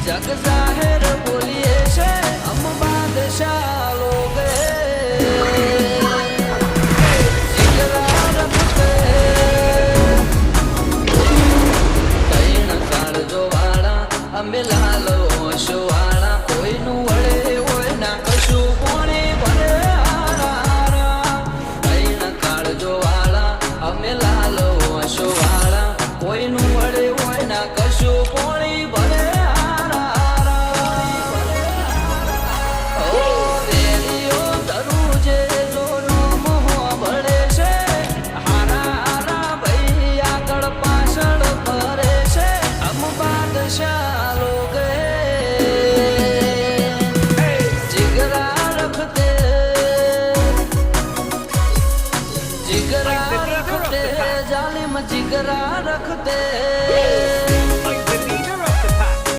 जग जाहिर बोलिए से हम बादशाह लोग जिगरा रखते तैण काल जो वाला अमे लालो वाला कोई नु वड़े होय ना कशु कोणी भरे हारा हारा तैण काल जो वाला अमे लालो वाला कोई नु वड़े होय ना कशु कोणी भरे जिगरा रखते